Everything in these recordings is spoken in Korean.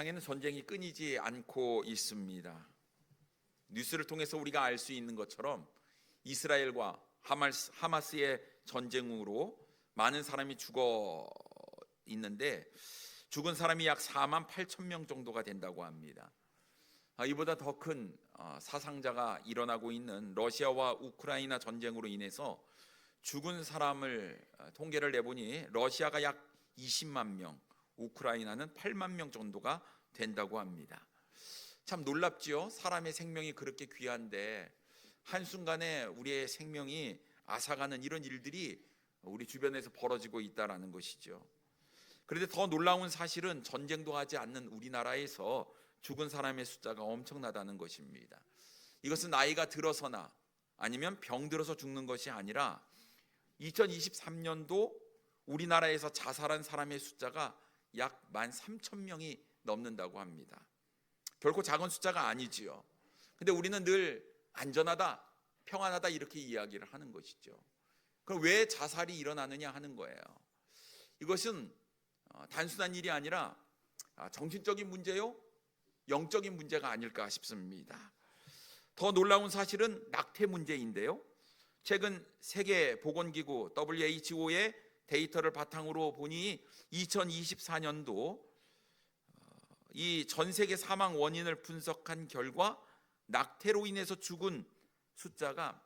세상에는 전쟁이 끊이지 않고 있습니다. 뉴스를 통해서 우리가 알 수 있는 것처럼 이스라엘과 하마스의 전쟁으로 많은 사람이 죽어 있는데 죽은 사람이 약 4만 8천 명 정도가 된다고 합니다. 이보다 더 큰 사상자가 일어나고 있는 러시아와 우크라이나 전쟁으로 인해서 죽은 사람을 통계를 내보니 러시아가 약 20만 명, 우크라이나는 8만 명 정도가 된다고 합니다. 참 놀랍지요? 사람의 생명이 그렇게 귀한데 한순간에 우리의 생명이 앗아가는 이런 일들이 우리 주변에서 벌어지고 있다는 것이죠. 그런데 더 놀라운 사실은 전쟁도 하지 않는 우리나라에서 죽은 사람의 숫자가 엄청나다는 것입니다. 이것은 나이가 들어서나 아니면 병들어서 죽는 것이 아니라 2023년도 우리나라에서 자살한 사람의 숫자가 약 13,000명이 넘는다고 합니다. 결코 작은 숫자가 아니지요. 근데 우리는 늘 안전하다, 평안하다 이렇게 이야기를 하는 것이죠. 그럼 왜 자살이 일어나느냐 하는 거예요. 이것은 단순한 일이 아니라 정신적인 문제요, 영적인 문제가 아닐까 싶습니다. 더 놀라운 사실은 낙태 문제인데요. 최근 세계보건기구 WHO의 데이터를 바탕으로 보니 2024년도 이 전 세계 사망 원인을 분석한 결과 낙태로 인해서 죽은 숫자가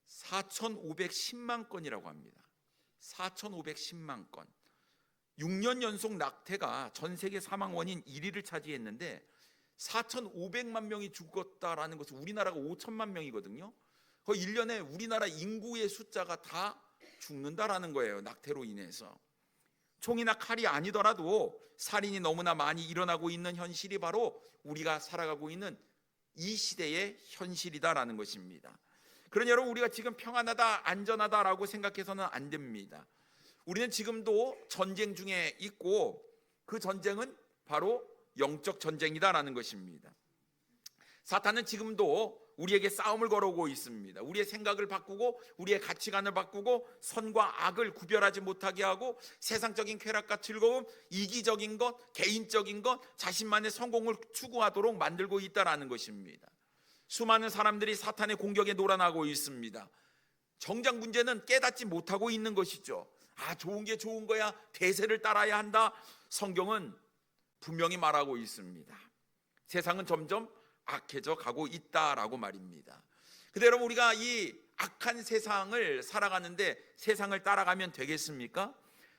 4,510만 건이라고 합니다. 4,510만 건. 6년 연속 낙태가 전 세계 사망 원인 1위를 차지했는데 4,500만 명이 죽었다라는 것은 우리나라가 5천만 명이거든요. 거의 1년에 우리나라 인구의 숫자가 다 죽는다라는 거예요. 낙태로 인해서. 총이나 칼이 아니더라도 살인이 너무나 많이 일어나고 있는 현실이 바로 우리가 살아가고 있는 이 시대의 현실이다라는 것입니다. 그러니 여러분, 우리가 지금 평안하다, 안전하다라고 생각해서는 안 됩니다. 우리는 지금도 전쟁 중에 있고 그 전쟁은 바로 영적 전쟁이다라는 것입니다. 사탄은 지금도 우리에게 싸움을 걸어오고 있습니다. 우리의 생각을 바꾸고 우리의 가치관을 바꾸고 선과 악을 구별하지 못하게 하고 세상적인 쾌락과 즐거움, 이기적인 것, 개인적인 것, 자신만의 성공을 추구하도록 만들고 있다라는 것입니다. 수많은 사람들이 사탄의 공격에 놀아나고 있습니다. 정작 문제는 깨닫지 못하고 있는 것이죠. 좋은 게 좋은 거야, 대세를 따라야 한다. 성경은 분명히 말하고 있습니다. 세상은 점점 악해져 가고 있다라고 말입니다. 근데 여러분, 우리가 이 악한 세상을 살아가는데 세상을 따라가면 되겠습니까?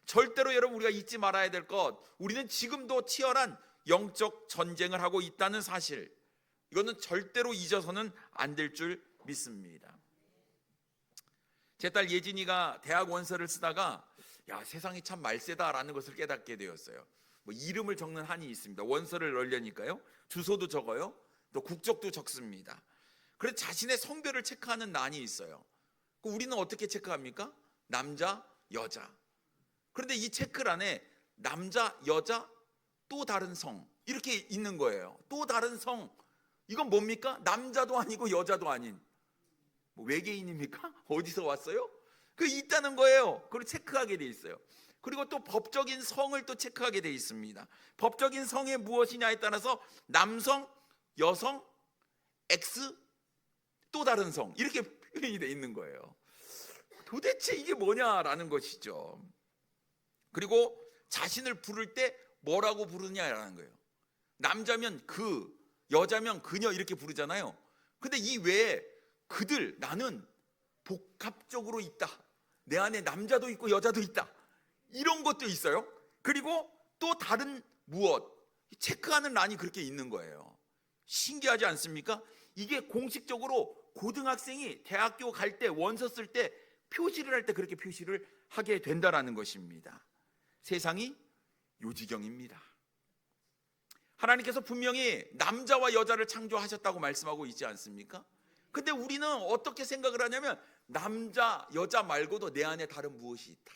절대로 여러분, 우리가 잊지 말아야 될 것, 우리는 지금도 치열한 영적 전쟁을 하고 있다는 사실, 이거는 절대로 잊어서는 안 될 줄 믿습니다. 제 딸 예진이가 대학 원서를 쓰다가 세상이 참 말세다라는 것을 깨닫게 되었어요. 이름을 적는 한이 있습니다. 원서를 넣으려니까요, 주소도 적어요, 또 국적도 적습니다. 그래서 자신의 성별을 체크하는 난이 있어요. 우리는 어떻게 체크합니까? 남자, 여자. 그런데 이 체크란에 남자, 여자, 또 다른 성 이렇게 있는 거예요. 또 다른 성, 이건 뭡니까? 남자도 아니고 여자도 아닌 외계인입니까? 어디서 왔어요? 그 있다는 거예요. 그걸 체크하게 돼 있어요. 그리고 또 법적인 성을 또 체크하게 돼 있습니다. 법적인 성이 무엇이냐에 따라서 남성, 여성, X, 또 다른 성 이렇게 표현이 돼 있는 거예요. 도대체 이게 뭐냐라는 것이죠. 그리고 자신을 부를 때 뭐라고 부르냐라는 거예요. 남자면 그, 여자면 그녀 이렇게 부르잖아요. 근데 이 외에 그들, 나는 복합적으로 있다. 내 안에 남자도 있고 여자도 있다. 이런 것도 있어요. 그리고 또 다른 무엇, 체크하는 란이 그렇게 있는 거예요. 신기하지 않습니까? 이게 공식적으로 고등학생이 대학교 갈 때 원서 쓸 때 표시를 할 때 그렇게 표시를 하게 된다라는 것입니다. 세상이 요지경입니다. 하나님께서 분명히 남자와 여자를 창조하셨다고 말씀하고 있지 않습니까? 근데 우리는 어떻게 생각을 하냐면 남자, 여자 말고도 내 안에 다른 무엇이 있다,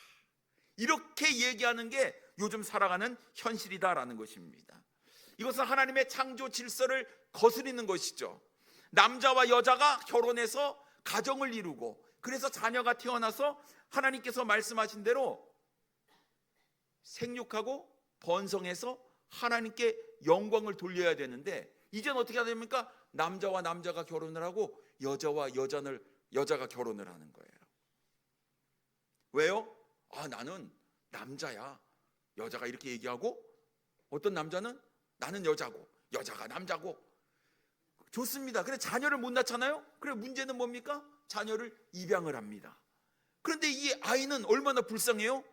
이렇게 얘기하는 게 요즘 살아가는 현실이다라는 것입니다. 이것은 하나님의 창조 질서를 거스르는 것이죠. 남자와 여자가 결혼해서 가정을 이루고 그래서 자녀가 태어나서 하나님께서 말씀하신 대로 생육하고 번성해서 하나님께 영광을 돌려야 되는데 이제는 어떻게 해야 됩니까? 남자와 남자가 결혼을 하고 여자와 여자가 결혼을 하는 거예요. 왜요? 나는 남자야. 여자가 이렇게 얘기하고, 어떤 남자는 나는 여자고 여자가 남자고. 좋습니다. 그래 자녀를 못 낳잖아요. 그래 문제는 뭡니까? 자녀를 입양을 합니다. 그런데 이 아이는 얼마나 불쌍해요?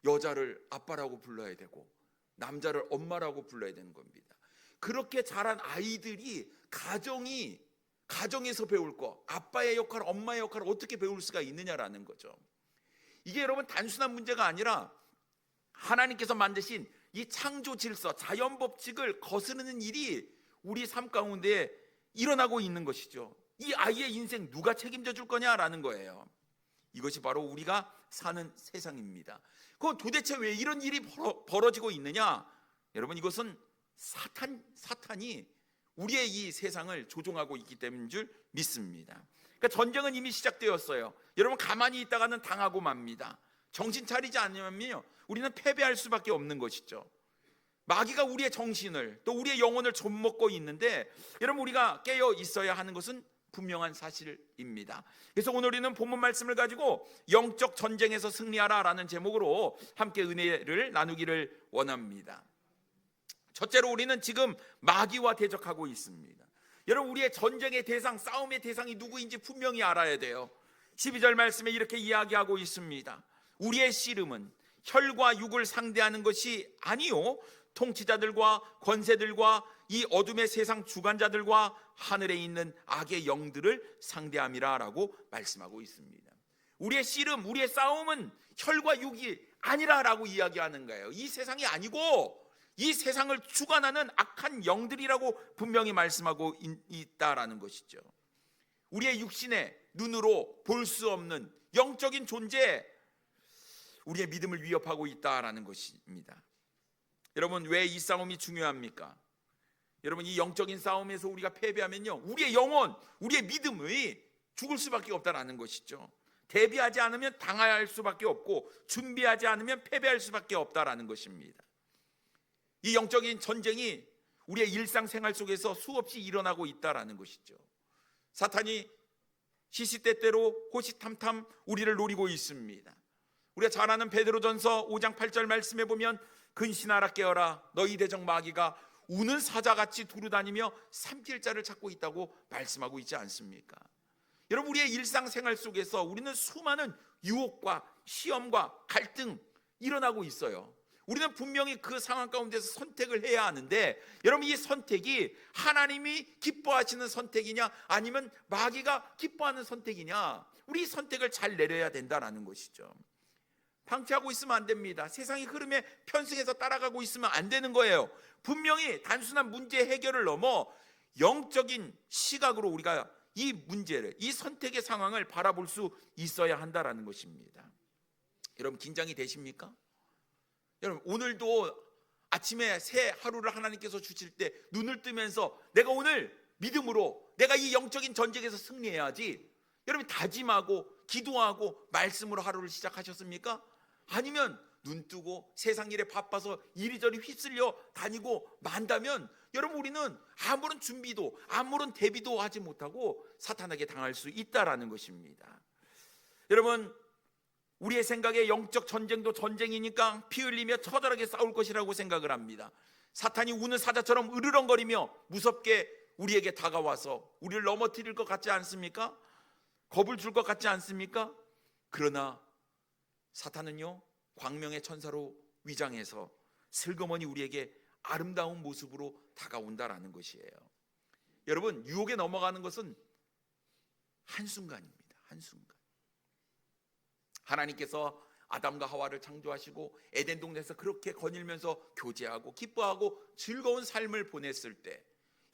여자를 아빠라고 불러야 되고 남자를 엄마라고 불러야 되는 겁니다. 그렇게 자란 아이들이 가정에서 배울 거, 아빠의 역할, 엄마의 역할을 어떻게 배울 수가 있느냐라는 거죠. 이게 여러분 단순한 문제가 아니라 하나님께서 만드신 이 창조 질서, 자연 법칙을 거스르는 일이 우리 삶 가운데 일어나고 있는 것이죠. 이 아이의 인생 누가 책임져 줄 거냐라는 거예요. 이것이 바로 우리가 사는 세상입니다. 그럼 도대체 왜 이런 일이 벌어지고 있느냐? 여러분, 이것은 사탄이 우리의 이 세상을 조종하고 있기 때문인 줄 믿습니다. 그러니까 전쟁은 이미 시작되었어요. 여러분, 가만히 있다가는 당하고 맙니다. 정신 차리지 않으면요, 우리는 패배할 수밖에 없는 것이죠. 마귀가 우리의 정신을, 또 우리의 영혼을 좀먹고 있는데, 여러분, 우리가 깨어 있어야 하는 것은 분명한 사실입니다. 그래서 오늘 우리는 본문 말씀을 가지고 영적 전쟁에서 승리하라 라는 제목으로 함께 은혜를 나누기를 원합니다. 첫째로 우리는 지금 마귀와 대적하고 있습니다. 여러분, 우리의 전쟁의 대상, 싸움의 대상이 누구인지 분명히 알아야 돼요. 12절 말씀에 이렇게 이야기하고 있습니다. 우리의 씨름은 혈과 육을 상대하는 것이 아니요 통치자들과 권세들과 이 어둠의 세상 주관자들과 하늘에 있는 악의 영들을 상대함이라 라고 말씀하고 있습니다. 우리의 씨름, 우리의 싸움은 혈과 육이 아니라라고 이야기하는 거예요. 이 세상이 아니고 이 세상을 주관하는 악한 영들이라고 분명히 말씀하고 있다라는 것이죠. 우리의 육신의 눈으로 볼 수 없는 영적인 존재, 우리의 믿음을 위협하고 있다라는 것입니다. 여러분, 왜 이 싸움이 중요합니까? 여러분, 이 영적인 싸움에서 우리가 패배하면요, 우리의 영혼, 우리의 믿음이 죽을 수밖에 없다라는 것이죠. 대비하지 않으면 당할 수밖에 없고 준비하지 않으면 패배할 수밖에 없다라는 것입니다. 이 영적인 전쟁이 우리의 일상생활 속에서 수없이 일어나고 있다라는 것이죠. 사탄이 시시때때로 호시탐탐 우리를 노리고 있습니다. 우리가 잘 아는 베드로전서 5장 8절 말씀에 보면 근신하라 깨어라 너희 대적 마귀가 우는 사자같이 두루다니며 삼킬 자를 찾고 있다고 말씀하고 있지 않습니까? 여러분, 우리의 일상생활 속에서 우리는 수많은 유혹과 시험과 갈등 일어나고 있어요. 우리는 분명히 그 상황 가운데서 선택을 해야 하는데, 여러분, 이 선택이 하나님이 기뻐하시는 선택이냐 아니면 마귀가 기뻐하는 선택이냐, 우리 이 선택을 잘 내려야 된다는 것이죠. 방치하고 있으면 안 됩니다. 세상의 흐름에 편승해서 따라가고 있으면 안 되는 거예요. 분명히 단순한 문제 해결을 넘어 영적인 시각으로 우리가 이 문제를, 이 선택의 상황을 바라볼 수 있어야 한다는 것입니다. 여러분, 긴장이 되십니까? 여러분, 오늘도 아침에 새 하루를 하나님께서 주실 때 눈을 뜨면서 내가 오늘 믿음으로 내가 이 영적인 전쟁에서 승리해야지, 여러분 다짐하고 기도하고 말씀으로 하루를 시작하셨습니까? 아니면 눈 뜨고 세상 일에 바빠서 이리저리 휩쓸려 다니고 만다면 여러분, 우리는 아무런 준비도 아무런 대비도 하지 못하고 사탄에게 당할 수 있다라는 것입니다. 여러분, 우리의 생각에 영적 전쟁도 전쟁이니까 피 흘리며 처절하게 싸울 것이라고 생각을 합니다. 사탄이 우는 사자처럼 으르렁거리며 무섭게 우리에게 다가와서 우리를 넘어뜨릴 것 같지 않습니까? 겁을 줄 것 같지 않습니까? 그러나 사탄은요, 광명의 천사로 위장해서 슬그머니 우리에게 아름다운 모습으로 다가온다라는 것이에요. 여러분, 유혹에 넘어가는 것은 한순간입니다. 한순간. 하나님께서 아담과 하와를 창조하시고 에덴 동네에서 그렇게 거닐면서 교제하고 기뻐하고 즐거운 삶을 보냈을 때,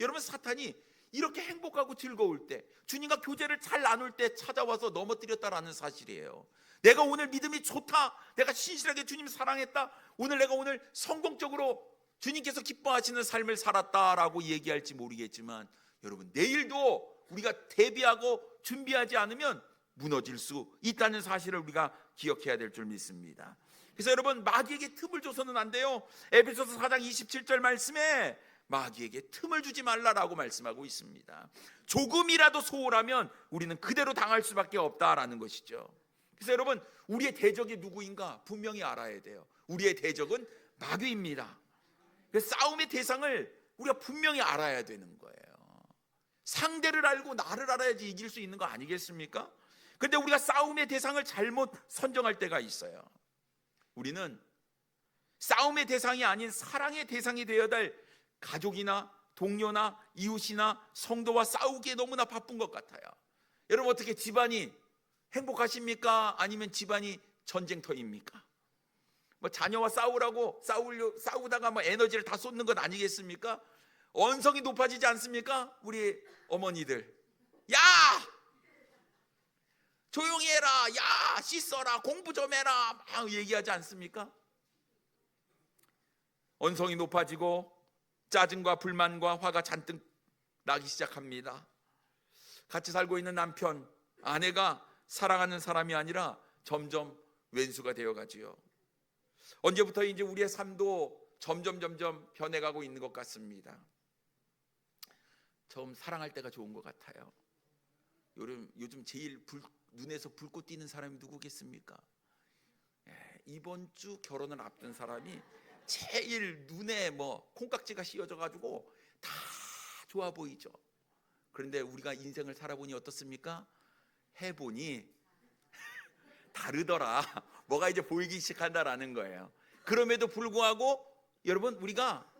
여러분, 사탄이 이렇게 행복하고 즐거울 때, 주님과 교제를 잘 나눌 때 찾아와서 넘어뜨렸다라는 사실이에요. 내가 오늘 믿음이 좋다, 내가 신실하게 주님 사랑했다, 내가 오늘 성공적으로 주님께서 기뻐하시는 삶을 살았다라고 얘기할지 모르겠지만, 여러분, 내일도 우리가 대비하고 준비하지 않으면 무너질 수 있다는 사실을 우리가 기억해야 될 줄 믿습니다. 그래서 여러분, 마귀에게 틈을 줘서는 안 돼요. 에베소서 4장 27절 말씀에 마귀에게 틈을 주지 말라라고 말씀하고 있습니다. 조금이라도 소홀하면 우리는 그대로 당할 수밖에 없다라는 것이죠. 그래서 여러분, 우리의 대적이 누구인가 분명히 알아야 돼요. 우리의 대적은 마귀입니다. 그래서 싸움의 대상을 우리가 분명히 알아야 되는 거예요. 상대를 알고 나를 알아야지 이길 수 있는 거 아니겠습니까? 그런데 우리가 싸움의 대상을 잘못 선정할 때가 있어요. 우리는 싸움의 대상이 아닌 사랑의 대상이 되어야 될 가족이나 동료나 이웃이나 성도와 싸우기에 너무나 바쁜 것 같아요. 여러분, 어떻게 집안이 행복하십니까? 아니면 집안이 전쟁터입니까? 뭐 자녀와 싸우다가 뭐 에너지를 다 쏟는 것 아니겠습니까? 언성이 높아지지 않습니까? 우리 어머니들, 야! 조용히 해라, 야! 씻어라, 공부 좀 해라, 막 얘기하지 않습니까? 언성이 높아지고 짜증과 불만과 화가 잔뜩 나기 시작합니다. 같이 살고 있는 남편, 아내가 사랑하는 사람이 아니라 점점 왼수가 되어가지요. 언제부터인지 우리의 삶도 점점 변해가고 있는 것 같습니다. 처음 사랑할 때가 좋은 것 같아요. 요즘 제일 눈에서 불꽃 띄는 사람이 누구겠습니까? 이번 주 결혼을 앞둔 사람이 제일 눈에 콩깍지가 씌워져 가지고 다 좋아 보이죠. 그런데 우리가 인생을 살아보니 어떻습니까? 해보니 다르더라. 뭐가 이제 보이기 시작한다라는 거예요. 그럼에도 불구하고 여러분, 우리가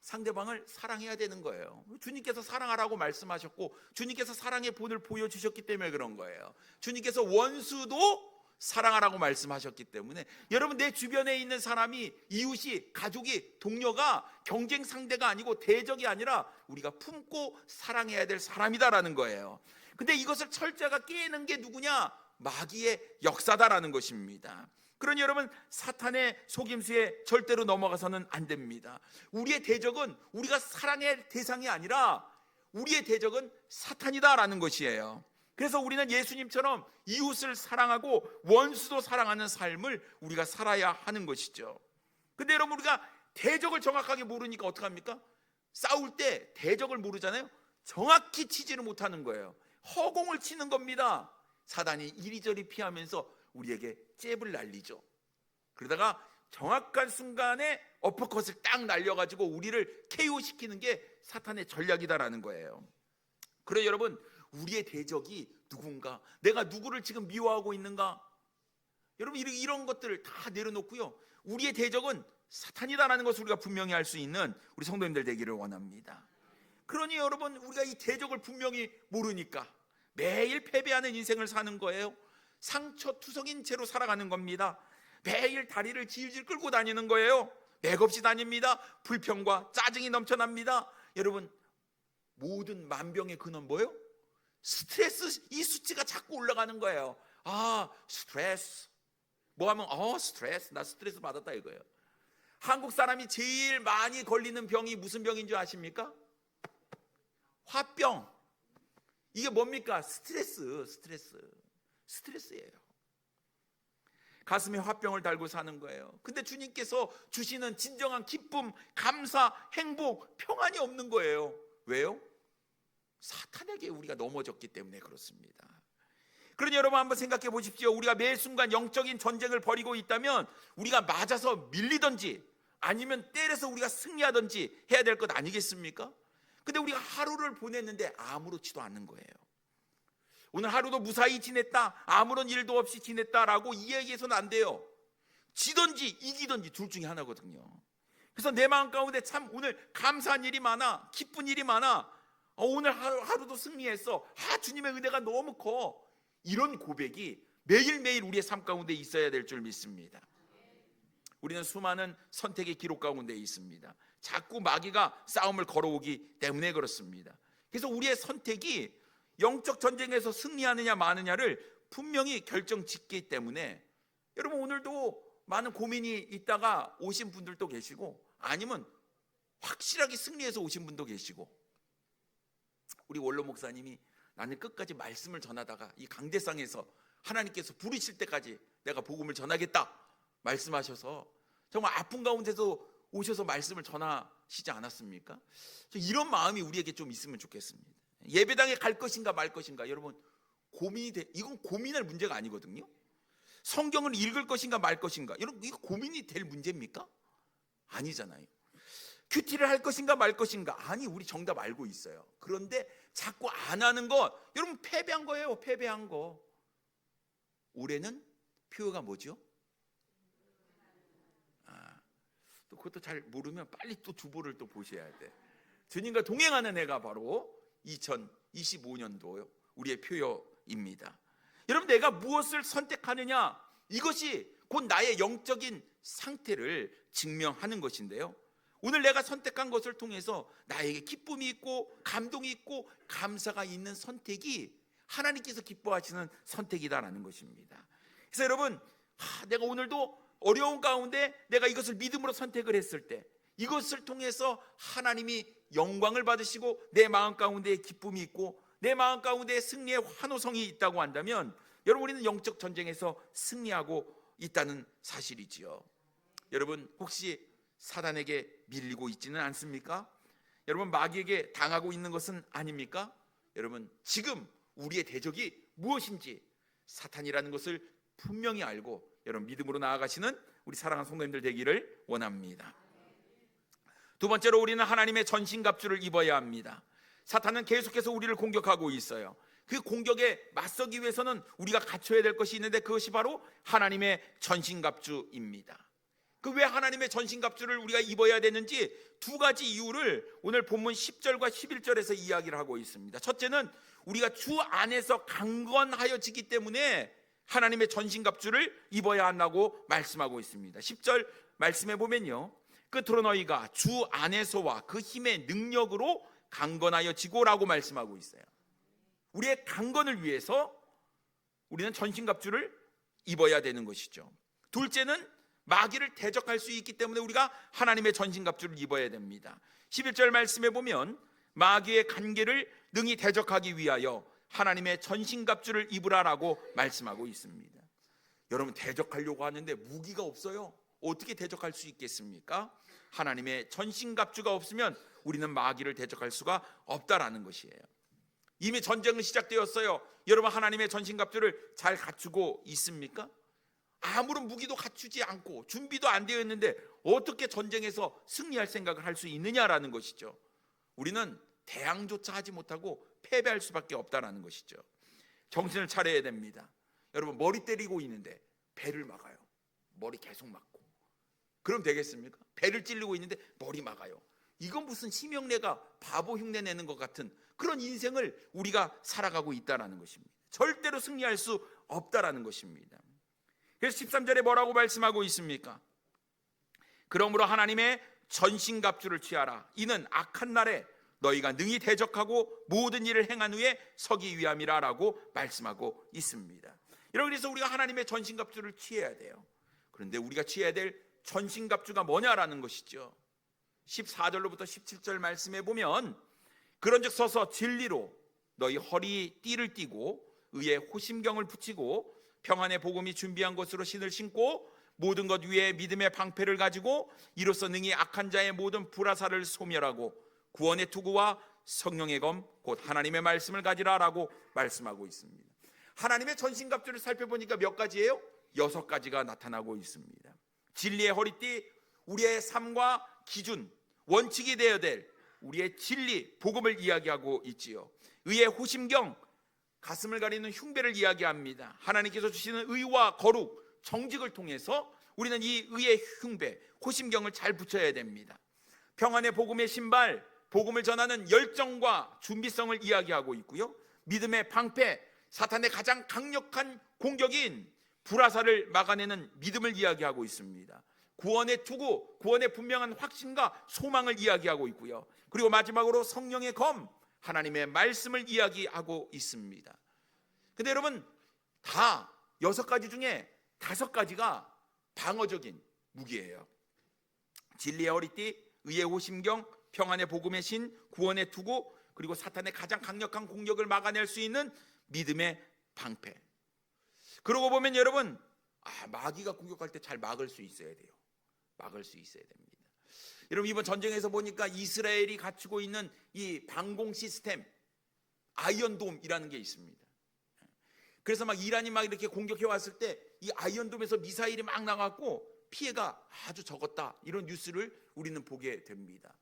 상대방을 사랑해야 되는 거예요. 주님께서 사랑하라고 말씀하셨고 주님께서 사랑의 본을 보여주셨기 때문에 그런 거예요. 주님께서 원수도 사랑하라고 말씀하셨기 때문에 여러분, 내 주변에 있는 사람이, 이웃이, 가족이, 동료가 경쟁 상대가 아니고 대적이 아니라 우리가 품고 사랑해야 될 사람이다라는 거예요. 근데 이것을 철저하게 깨는 게 누구냐? 마귀의 역사다라는 것입니다. 그러니 여러분, 사탄의 속임수에 절대로 넘어가서는 안 됩니다. 우리의 대적은 우리가 사랑의 대상이 아니라 우리의 대적은 사탄이다라는 것이에요. 그래서 우리는 예수님처럼 이웃을 사랑하고 원수도 사랑하는 삶을 우리가 살아야 하는 것이죠. 근데 여러분, 우리가 대적을 정확하게 모르니까 어떡합니까? 싸울 때 대적을 모르잖아요. 정확히 치지를 못하는 거예요. 허공을 치는 겁니다. 사단이 이리저리 피하면서 우리에게 잽을 날리죠. 그러다가 정확한 순간에 어퍼컷을 딱 날려가지고 우리를 KO시키는 게 사탄의 전략이다라는 거예요. 그래 여러분, 우리의 대적이 누군가, 내가 누구를 지금 미워하고 있는가? 여러분, 이런 것들을 다 내려놓고요, 우리의 대적은 사탄이다라는 것을 우리가 분명히 알 수 있는 우리 성도님들 되기를 원합니다. 그러니 여러분, 우리가 이 대적을 분명히 모르니까 매일 패배하는 인생을 사는 거예요. 상처투성인 채로 살아가는 겁니다. 매일 다리를 질질 끌고 다니는 거예요. 맥없이 다닙니다. 불평과 짜증이 넘쳐납니다. 여러분, 모든 만병의 근원 뭐예요? 스트레스. 이 수치가 자꾸 올라가는 거예요. 스트레스. 뭐 하면 스트레스, 나 스트레스 받았다 이거예요. 한국 사람이 제일 많이 걸리는 병이 무슨 병인 줄 아십니까? 화병. 이게 뭡니까? 스트레스예요. 가슴에 화병을 달고 사는 거예요. 근데 주님께서 주시는 진정한 기쁨, 감사, 행복, 평안이 없는 거예요. 왜요? 사탄에게 우리가 넘어졌기 때문에 그렇습니다. 그러니 여러분, 한번 생각해 보십시오. 우리가 매 순간 영적인 전쟁을 벌이고 있다면 우리가 맞아서 밀리든지 아니면 때려서 우리가 승리하든지 해야 될 것 아니겠습니까? 근데 우리가 하루를 보냈는데 아무렇지도 않은 거예요. 오늘 하루도 무사히 지냈다, 아무런 일도 없이 지냈다라고 이야기해서는 안 돼요. 지든지 이기든지 둘 중에 하나거든요. 그래서 내 마음 가운데 참 오늘 감사한 일이 많아, 기쁜 일이 많아, 오늘 하루도 승리했어, 주님의 은혜가 너무 커, 이런 고백이 매일매일 우리의 삶 가운데 있어야 될 줄 믿습니다. 우리는 수많은 선택의 기록 가운데 있습니다. 자꾸 마귀가 싸움을 걸어오기 때문에 그렇습니다. 그래서 우리의 선택이 영적 전쟁에서 승리하느냐 마느냐를 분명히 결정짓기 때문에 여러분, 오늘도 많은 고민이 있다가 오신 분들도 계시고 아니면 확실하게 승리해서 오신 분도 계시고, 우리 원로 목사님이 나는 끝까지 말씀을 전하다가 이 강대상에서 하나님께서 부르실 때까지 내가 복음을 전하겠다, 말씀하셔서 정말 아픈 가운데서 오셔서 말씀을 전하시지 않았습니까? 이런 마음이 우리에게 좀 있으면 좋겠습니다. 예배당에 갈 것인가 말 것인가, 여러분 이건 고민할 문제가 아니거든요. 성경을 읽을 것인가 말 것인가, 여러분 이거 고민이 될 문제입니까? 아니잖아요. 큐티를 할 것인가 말 것인가, 아니 우리 정답 알고 있어요. 그런데 자꾸 안 하는 것, 여러분 패배한 거예요. 패배한 거. 올해는 표어가 뭐죠? 또 그것도 잘 모르면 빨리 또 주보를 또 보셔야 돼. 주님과 동행하는 해가 바로 2025년도 우리의 표어입니다. 여러분, 내가 무엇을 선택하느냐, 이것이 곧 나의 영적인 상태를 증명하는 것인데요, 오늘 내가 선택한 것을 통해서 나에게 기쁨이 있고 감동이 있고 감사가 있는 선택이 하나님께서 기뻐하시는 선택이다라는 것입니다. 그래서 여러분, 내가 오늘도 어려운 가운데 내가 이것을 믿음으로 선택을 했을 때 이것을 통해서 하나님이 영광을 받으시고 내 마음 가운데 기쁨이 있고 내 마음 가운데 승리의 환호성이 있다고 한다면, 여러분 우리는 영적 전쟁에서 승리하고 있다는 사실이지요. 여러분, 혹시 사단에게 밀리고 있지는 않습니까? 여러분, 마귀에게 당하고 있는 것은 아닙니까? 여러분, 지금 우리의 대적이 무엇인지 사탄이라는 것을 분명히 알고 여러분 믿음으로 나아가시는 우리 사랑하는 성도님들 되기를 원합니다. 두 번째로, 우리는 하나님의 전신갑주를 입어야 합니다. 사탄은 계속해서 우리를 공격하고 있어요. 그 공격에 맞서기 위해서는 우리가 갖춰야 될 것이 있는데, 그것이 바로 하나님의 전신갑주입니다. 그 왜 하나님의 전신갑주를 우리가 입어야 되는지 두 가지 이유를 오늘 본문 10절과 11절에서 이야기를 하고 있습니다. 첫째는 우리가 주 안에서 강건하여지기 때문에 하나님의 전신갑주를 입어야 한다고 말씀하고 있습니다. 10절 말씀해 보면요, 끝으로 너희가 주 안에서와 그 힘의 능력으로 강건하여지고라고 말씀하고 있어요. 우리의 강건을 위해서 우리는 전신갑주를 입어야 되는 것이죠. 둘째는 마귀를 대적할 수 있기 때문에 우리가 하나님의 전신갑주를 입어야 됩니다. 11절 말씀해 보면 마귀의 간계를 능히 대적하기 위하여 하나님의 전신갑주를 입으라라고 말씀하고 있습니다. 여러분, 대적하려고 하는데 무기가 없어요. 어떻게 대적할 수 있겠습니까? 하나님의 전신갑주가 없으면 우리는 마귀를 대적할 수가 없다라는 것이에요. 이미 전쟁은 시작되었어요. 여러분, 하나님의 전신갑주를 잘 갖추고 있습니까? 아무런 무기도 갖추지 않고 준비도 안 되어 있는데 어떻게 전쟁에서 승리할 생각을 할 수 있느냐라는 것이죠. 우리는 대항조차 하지 못하고 패배할 수밖에 없다라는 것이죠. 정신을 차려야 됩니다. 여러분, 머리 때리고 있는데 배를 막아요. 머리 계속 막고. 그럼 되겠습니까? 배를 찔리고 있는데 머리 막아요. 이건 무슨 심형래가 바보 흉내 내는 것 같은 그런 인생을 우리가 살아가고 있다라는 것입니다. 절대로 승리할 수 없다라는 것입니다. 그래서 13절에 뭐라고 말씀하고 있습니까? 그러므로 하나님의 전신갑주를 취하라. 이는 악한 날에 너희가 능히 대적하고 모든 일을 행한 후에 서기 위함이라 라고 말씀하고 있습니다. 여러분, 그래서 우리가 하나님의 전신갑주를 취해야 돼요. 그런데 우리가 취해야 될 전신갑주가 뭐냐라는 것이죠. 14절로부터 17절 말씀해 보면, 그런즉 서서 진리로 너희 허리 띠를 띠고 의에 호심경을 붙이고 평안의 복음이 준비한 것으로 신을 신고 모든 것 위에 믿음의 방패를 가지고 이로써 능히 악한 자의 모든 불화살을 소멸하고 구원의 투구와 성령의 검 곧 하나님의 말씀을 가지라라고 말씀하고 있습니다. 하나님의 전신갑주를 살펴보니까 몇 가지예요? 6가지가 나타나고 있습니다. 진리의 허리띠, 우리의 삶과 기준, 원칙이 되어야 될 우리의 진리, 복음을 이야기하고 있지요. 의의 호심경, 가슴을 가리는 흉배를 이야기합니다. 하나님께서 주시는 의와 거룩, 정직을 통해서 우리는 이 의의 흉배, 호심경을 잘 붙여야 됩니다. 평안의 복음의 신발, 복음을 전하는 열정과 준비성을 이야기하고 있고요. 믿음의 방패, 사탄의 가장 강력한 공격인 불화살을 막아내는 믿음을 이야기하고 있습니다. 구원의 투구, 구원의 분명한 확신과 소망을 이야기하고 있고요. 그리고 마지막으로 성령의 검, 하나님의 말씀을 이야기하고 있습니다. 근데 여러분, 다 6가지 중에 5가지가 방어적인 무기예요. 진리의 허리띠, 의의 호심경, 평안의 복음의 신, 구원의 투구, 그리고 사탄의 가장 강력한 공격을 막아낼 수 있는 믿음의 방패. 그러고 보면 여러분, 마귀가 공격할 때 잘 막을 수 있어야 돼요. 막을 수 있어야 됩니다. 여러분, 이번 전쟁에서 보니까 이스라엘이 갖추고 있는 이 방공 시스템 아이언돔이라는 게 있습니다. 그래서 막 이란이 막 이렇게 공격해 왔을 때 이 아이언돔에서 미사일이 막 나갔고 피해가 아주 적었다, 이런 뉴스를 우리는 보게 됩니다.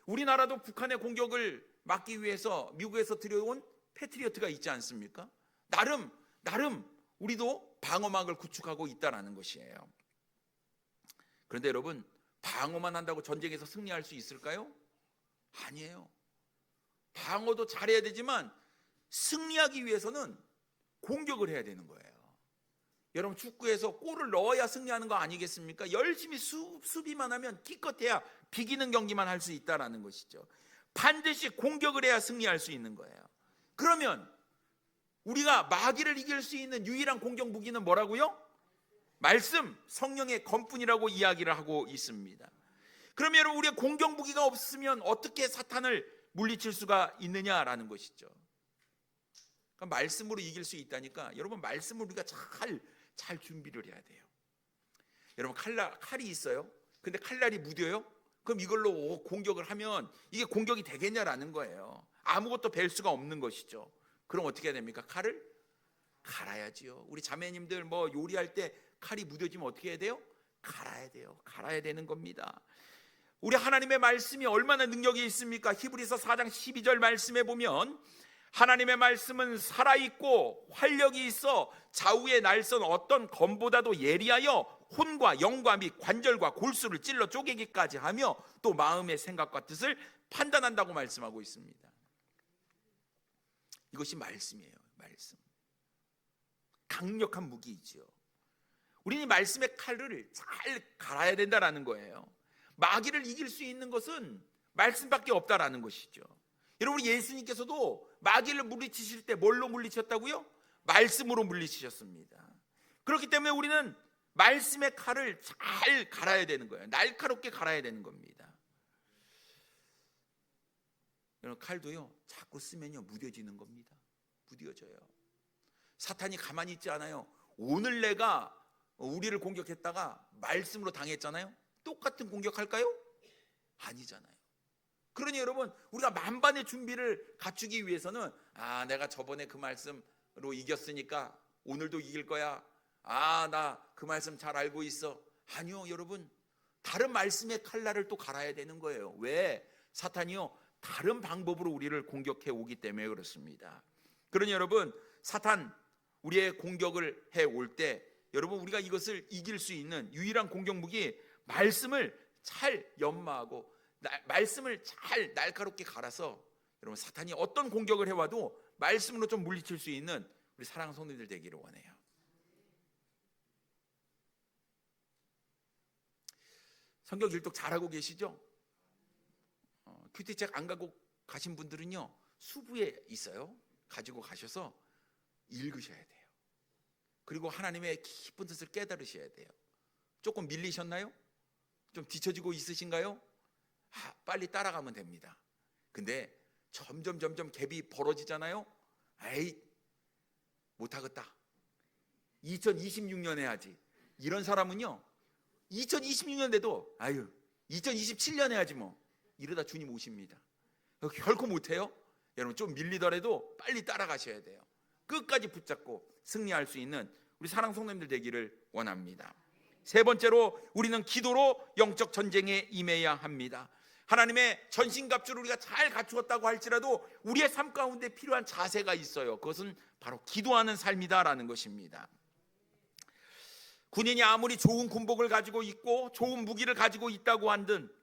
우리나라도 북한의 공격을 막기 위해서 미국에서 들여온 패트리어트가 있지 않습니까? 나름 우리도 방어막을 구축하고 있다라는 것이에요. 그런데 여러분, 방어만 한다고 전쟁에서 승리할 수 있을까요? 아니에요. 방어도 잘해야 되지만 승리하기 위해서는 공격을 해야 되는 거예요. 여러분, 축구에서 골을 넣어야 승리하는 거 아니겠습니까? 열심히 수비만 하면 기껏해야 비기는 경기만 할 수 있다라는 것이죠. 반드시 공격을 해야 승리할 수 있는 거예요. 그러면 우리가 마귀를 이길 수 있는 유일한 공격 무기는 뭐라고요? 말씀, 성령의 검뿐이라고 이야기를 하고 있습니다. 그러면 여러분, 우리의 공격 무기가 없으면 어떻게 사탄을 물리칠 수가 있느냐라는 것이죠. 그러니까 말씀으로 이길 수 있다니까, 여러분, 말씀을 우리가 잘 준비를 해야 돼요. 여러분, 칼이 있어요. 근데 칼날이 무뎌요? 그럼 이걸로 공격을 하면 이게 공격이 되겠냐라는 거예요. 아무것도 뵐 수가 없는 것이죠. 그럼 어떻게 해야 됩니까? 칼을 갈아야지요. 우리 자매님들 뭐 요리할 때 칼이 무뎌지면 어떻게 해야 돼요? 갈아야 돼요. 갈아야 되는 겁니다. 우리 하나님의 말씀이 얼마나 능력이 있습니까? 히브리서 4장 12절 말씀에 보면 하나님의 말씀은 살아있고 활력이 있어 좌우의 날선 어떤 검보다도 예리하여 혼과 영과 및 관절과 골수를 찔러 쪼개기까지 하며 또 마음의 생각과 뜻을 판단한다고 말씀하고 있습니다. 이것이 말씀이에요. 말씀. 강력한 무기이지요. 우리는 이 말씀의 칼을 잘 갈아야 된다라는 거예요. 마귀를 이길 수 있는 것은 말씀밖에 없다라는 것이죠. 여러분, 예수님께서도 마귀를 물리치실 때 뭘로 물리쳤다고요? 말씀으로 물리치셨습니다. 그렇기 때문에 우리는 말씀의 칼을 잘 갈아야 되는 거예요. 날카롭게 갈아야 되는 겁니다. 여러분, 칼도요, 자꾸 쓰면요 무뎌지는 겁니다. 무뎌져요. 사탄이 가만히 있지 않아요. 오늘 내가 우리를 공격했다가 말씀으로 당했잖아요. 똑같은 공격할까요? 아니잖아요. 그러니 여러분, 우리가 만반의 준비를 갖추기 위해서는 내가 저번에 그 말씀으로 이겼으니까 오늘도 이길 거야. 나 그 말씀 잘 알고 있어. 아니요, 여러분, 다른 말씀의 칼날을 또 갈아야 되는 거예요. 왜? 사탄이요, 다른 방법으로 우리를 공격해 오기 때문에 그렇습니다. 그러니 여러분, 사탄 우리의 공격을 해 올 때 여러분, 우리가 이것을 이길 수 있는 유일한 공격 무기, 말씀을 잘 연마하고 말씀을 잘 날카롭게 갈아서 여러분, 사탄이 어떤 공격을 해와도 말씀으로 좀 물리칠 수 있는 우리 사랑하는 성도들 되기를 원해요. 성경 일독 잘하고 계시죠? 큐티책 안 가고 가신 분들은요, 수부에 있어요. 가지고 가셔서 읽으셔야 돼요. 그리고 하나님의 깊은 뜻을 깨달으셔야 돼요. 조금 밀리셨나요? 좀 뒤처지고 있으신가요? 빨리 따라가면 됩니다. 근데 점점 갭이 벌어지잖아요. 못하겠다. 2026년 해야지. 이런 사람은요, 2026년 돼도 2027년 해야지 뭐. 이러다 주님 오십니다. 결코 못해요. 여러분, 좀 밀리더라도 빨리 따라가셔야 돼요. 끝까지 붙잡고 승리할 수 있는 우리 사랑 성도님들 되기를 원합니다. 세 번째로, 우리는 기도로 영적 전쟁에 임해야 합니다. 하나님의 전신갑주를 우리가 잘 갖추었다고 할지라도 우리의 삶 가운데 필요한 자세가 있어요. 그것은 바로 기도하는 삶이다라는 것입니다. 군인이 아무리 좋은 군복을 가지고 있고 좋은 무기를 가지고 있다고 한들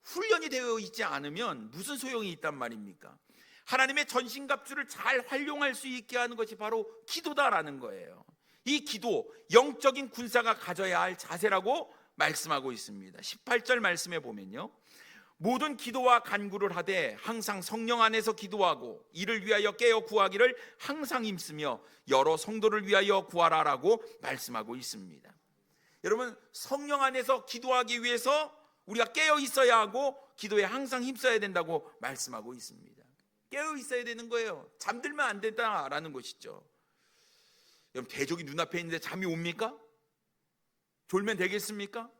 훈련이 되어 있지 않으면 무슨 소용이 있단 말입니까? 하나님의 전신갑주를 잘 활용할 수 있게 하는 것이 바로 기도다라는 거예요. 이 기도, 영적인 군사가 가져야 할 자세라고 말씀하고 있습니다. 18절 말씀에 보면요, 모든 기도와 간구를 하되 항상 성령 안에서 기도하고 이를 위하여 깨어 구하기를 항상 힘쓰며 여러 성도를 위하여 구하라라고 말씀하고 있습니다. 여러분, 성령 안에서 기도하기 위해서 우리가 깨어 있어야 하고 기도에 항상 힘써야 된다고 말씀하고 있습니다. 깨어 있어야 되는 거예요. 잠들면 안 된다라는 것이죠. 여러분, 대적이 눈앞에 있는데 잠이 옵니까? 졸면 되겠습니까?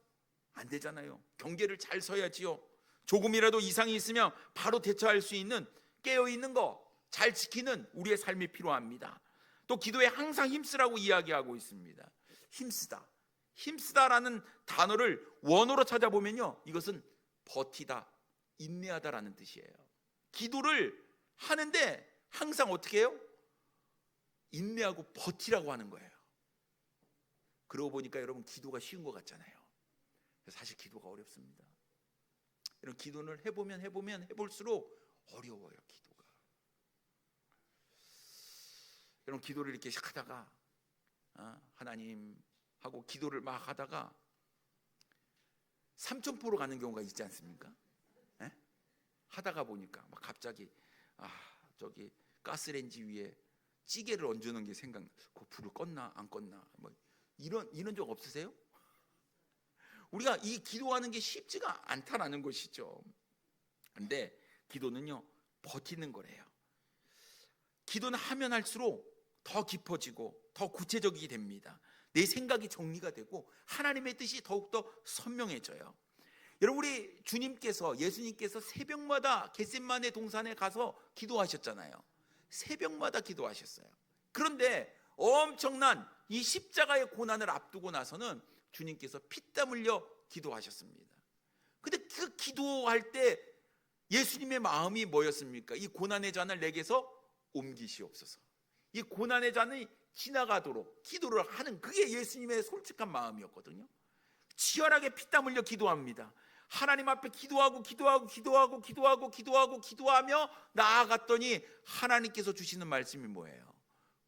안 되잖아요. 경계를 잘 서야지요. 조금이라도 이상이 있으면 바로 대처할 수 있는 깨어있는 거 잘 지키는 우리의 삶이 필요합니다. 또 기도에 항상 힘쓰라고 이야기하고 있습니다. 힘쓰다. 힘쓰다라는 단어를 원어로 찾아보면요, 이것은 버티다, 인내하다라는 뜻이에요. 기도를 하는데 항상 어떻게 해요? 인내하고 버티라고 하는 거예요. 그러고 보니까 여러분, 기도가 쉬운 것 같잖아요. 사실 기도가 어렵습니다. 이런 기도를 해보면 해볼수록 어려워요. 기도가. 여러분, 기도를 이렇게 하다가 하나님 하고 기도를 막 하다가 삼천포로 가는 경우가 있지 않습니까? 에? 하다가 보니까 막 갑자기 저기 가스레인지 위에 찌개를 얹는 게 생각나. 그 불을 껐나 안 껐나, 뭐 이런 적 없으세요? 우리가 이 기도하는 게 쉽지가 않다라는 것이죠. 근데 기도는요, 버티는 거래요. 기도는 하면 할수록 더 깊어지고 더 구체적이게 됩니다. 내 생각이 정리가 되고 하나님의 뜻이 더욱더 선명해져요. 여러분, 우리 주님께서, 예수님께서 새벽마다 겟세마네 동산에 가서 기도하셨잖아요. 새벽마다 기도하셨어요. 그런데 엄청난 이 십자가의 고난을 앞두고 나서는 주님께서 피땀 흘려 기도하셨습니다. 근데 그 기도할 때 예수님의 마음이 뭐였습니까? 이 고난의 잔을 내게서 옮기시옵소서. 이 고난의 잔이 지나가도록 기도를 하는, 그게 예수님의 솔직한 마음이었거든요. 치열하게 피땀 흘려 기도합니다. 하나님 앞에 기도하며 나아갔더니 하나님께서 주시는 말씀이 뭐예요?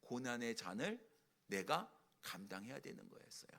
고난의 잔을 내가 감당해야 되는 거였어요.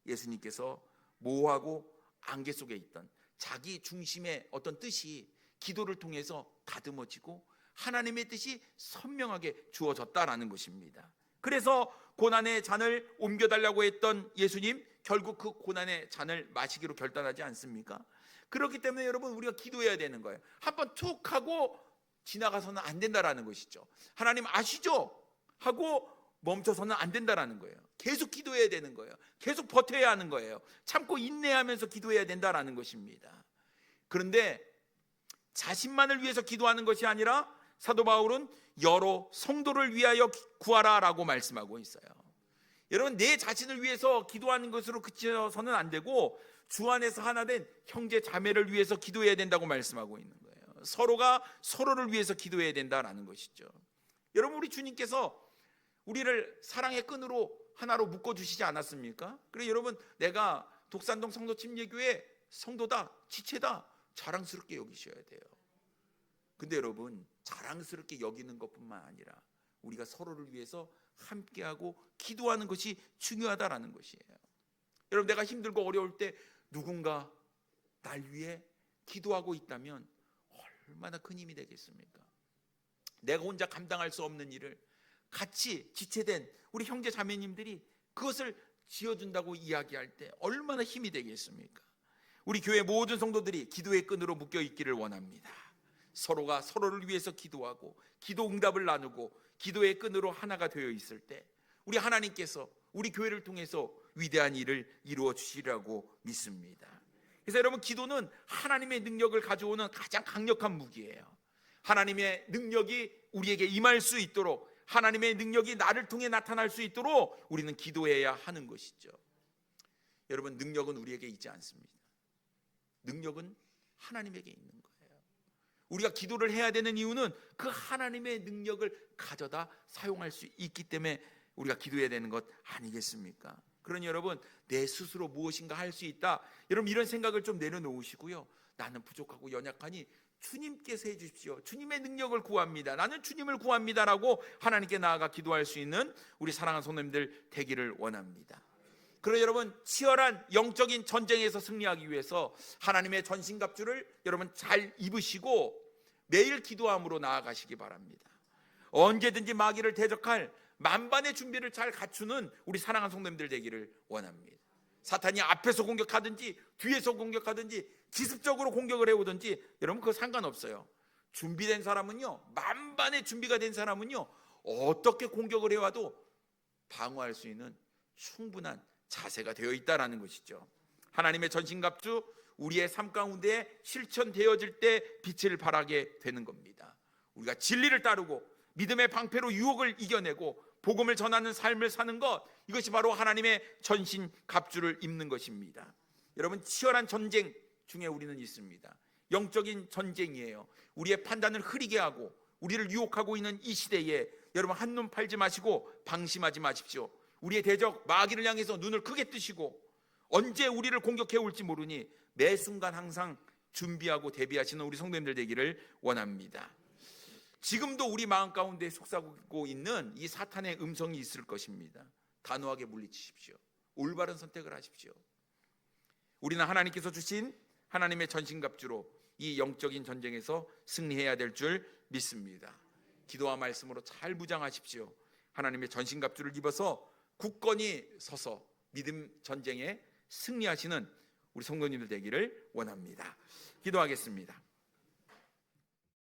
예수님께서 모호하고 안개 속에 있던 자기 중심의 어떤 뜻이 기도를 통해서 다듬어지고 하나님의 뜻이 선명하게 주어졌다라는 것입니다. 그래서 고난의 잔을 옮겨달라고 했던 예수님, 결국 그 고난의 잔을 마시기로 결단하지 않습니까? 그렇기 때문에 여러분, 우리가 기도해야 되는 거예요. 한번 툭 하고 지나가서는 안 된다라는 것이죠. 하나님 아시죠? 하고 멈춰서는 안 된다라는 거예요. 계속 기도해야 되는 거예요. 계속 버텨야 하는 거예요. 참고 인내하면서 기도해야 된다라는 것입니다. 그런데 자신만을 위해서 기도하는 것이 아니라 사도 바울은 여러 성도를 위하여 구하라라고 말씀하고 있어요. 여러분, 내 자신을 위해서 기도하는 것으로 그쳐서는 안 되고 주 안에서 하나 된 형제 자매를 위해서 기도해야 된다고 말씀하고 있는 거예요. 서로가 서로를 위해서 기도해야 된다라는 것이죠. 여러분, 우리 주님께서 우리를 사랑의 끈으로 하나로 묶어주시지 않았습니까? 그래, 여러분, 내가 독산동 성도침례교회 성도다, 지체다, 자랑스럽게 여기셔야 돼요. 근데 여러분, 자랑스럽게 여기는 것뿐만 아니라 우리가 서로를 위해서 함께하고 기도하는 것이 중요하다라는 것이에요. 여러분, 내가 힘들고 어려울 때 누군가 날 위해 기도하고 있다면 얼마나 큰 힘이 되겠습니까? 내가 혼자 감당할 수 없는 일을 같이 지체된 우리 형제 자매님들이 그것을 지어준다고 이야기할 때 얼마나 힘이 되겠습니까? 우리 교회 모든 성도들이 기도의 끈으로 묶여 있기를 원합니다. 서로가 서로를 위해서 기도하고 기도 응답을 나누고 기도의 끈으로 하나가 되어 있을 때 우리 하나님께서 우리 교회를 통해서 위대한 일을 이루어 주시리라고 믿습니다. 그래서 여러분, 기도는 하나님의 능력을 가져오는 가장 강력한 무기예요. 하나님의 능력이 우리에게 임할 수 있도록, 하나님의 능력이 나를 통해 나타날 수 있도록 우리는 기도해야 하는 것이죠. 여러분, 능력은 우리에게 있지 않습니다. 능력은 하나님에게 있는 거예요. 우리가 기도를 해야 되는 이유는 그 하나님의 능력을 가져다 사용할 수 있기 때문에 우리가 기도해야 되는 것 아니겠습니까? 그러니 여러분, 내 스스로 무엇인가 할 수 있다, 여러분, 이런 생각을 좀 내려놓으시고요. 나는 부족하고 연약하니 주님께서 해주십시오. 주님의 능력을 구합니다. 나는 주님을 구합니다라고 하나님께 나아가 기도할 수 있는 우리 사랑하는 성도님들 되기를 원합니다. 그러나 여러분, 치열한 영적인 전쟁에서 승리하기 위해서 하나님의 전신갑주를 여러분 잘 입으시고 매일 기도함으로 나아가시기 바랍니다. 언제든지 마귀를 대적할 만반의 준비를 잘 갖추는 우리 사랑하는 성도님들 되기를 원합니다. 사탄이 앞에서 공격하든지 뒤에서 공격하든지 기습적으로 공격을 해오든지 여러분, 그거 상관없어요. 준비된 사람은요, 만반의 준비가 된 사람은요, 어떻게 공격을 해와도 방어할 수 있는 충분한 자세가 되어 있다라는 것이죠. 하나님의 전신갑주, 우리의 삶 가운데 실천되어질 때 빛을 발하게 되는 겁니다. 우리가 진리를 따르고 믿음의 방패로 유혹을 이겨내고 복음을 전하는 삶을 사는 것, 이것이 바로 하나님의 전신갑주를 입는 것입니다. 여러분, 치열한 전쟁 중에 우리는 있습니다. 영적인 전쟁이에요. 우리의 판단을 흐리게 하고 우리를 유혹하고 있는 이 시대에 여러분, 한눈 팔지 마시고 방심하지 마십시오. 우리의 대적 마귀를 향해서 눈을 크게 뜨시고 언제 우리를 공격해 올지 모르니 매 순간 항상 준비하고 대비하시는 우리 성도님들 되기를 원합니다. 지금도 우리 마음 가운데 속삭이고 있는 이 사탄의 음성이 있을 것입니다. 단호하게 물리치십시오. 올바른 선택을 하십시오. 우리는 하나님께서 주신 하나님의 전신갑주로 이 영적인 전쟁에서 승리해야 될 줄 믿습니다. 기도와 말씀으로 잘 무장하십시오. 하나님의 전신갑주를 입어서 굳건히 서서 믿음 전쟁에 승리하시는 우리 성도님들 되기를 원합니다. 기도하겠습니다.